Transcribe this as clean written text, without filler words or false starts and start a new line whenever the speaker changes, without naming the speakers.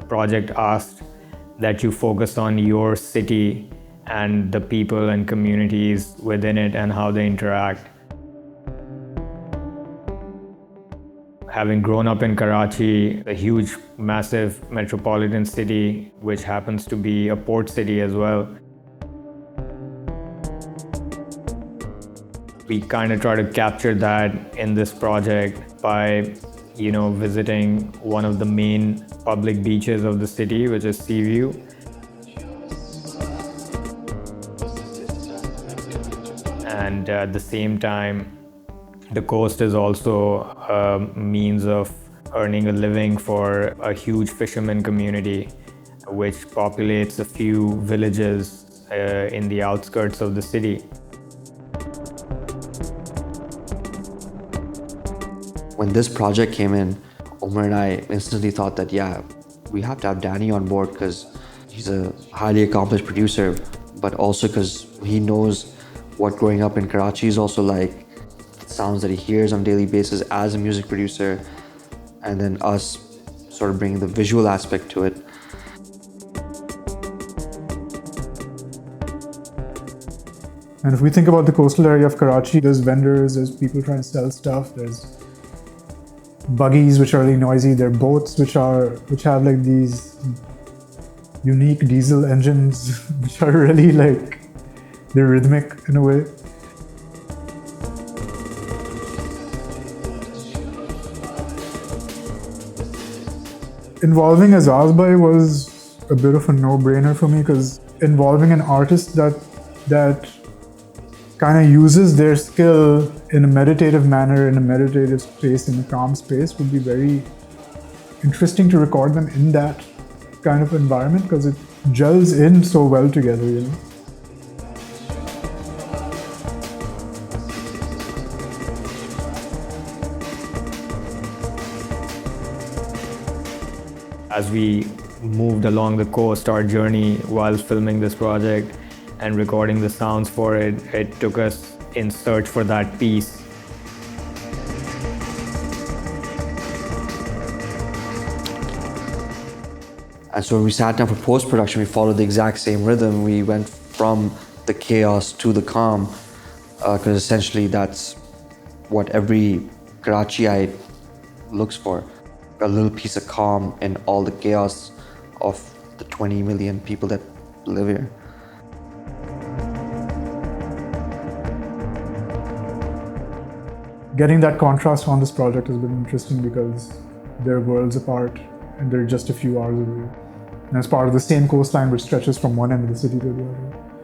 project asked that you focus on your city and the people and communities within it and how they interact. Having grown up in Karachi, a huge, massive metropolitan city, which happens to be a port city as well, we kind of try to capture that in this project by, visiting one of the main public beaches of the city, which is Seaview. And at the same time, the coast is also a means of earning a living for a huge fisherman community, which populates a few villages in the outskirts of the city.
When this project came in, Omer and I instantly thought that, we have to have Danny on board because he's a highly accomplished producer, but also because he knows what growing up in Karachi is also like, sounds that he hears on a daily basis as a music producer, and then us sort of bringing the visual aspect to it.
And if we think about the coastal area of Karachi, there's vendors, there's people trying to sell stuff, there's buggies which are really noisy, there are boats which have like these unique diesel engines which are really like, they're rhythmic in a way. Involving Aizaz was a bit of a no-brainer for me because involving an artist that kind of uses their skill in a meditative manner, in a meditative space, in a calm space would be very interesting to record them in that kind of environment because it gels in so well together,
As we moved along the coast, our journey while filming this project and recording the sounds for it, it took us in search for that peace.
And so when we sat down for post-production, we followed the exact same rhythm. We went from the chaos to the calm, because essentially that's what every Karachiite looks for. A little piece of calm in all the chaos of the 20 million people that live here.
Getting that contrast on this project has been interesting because they're worlds apart and they're just a few hours away. And it's part of the same coastline which stretches from one end of the city to the other.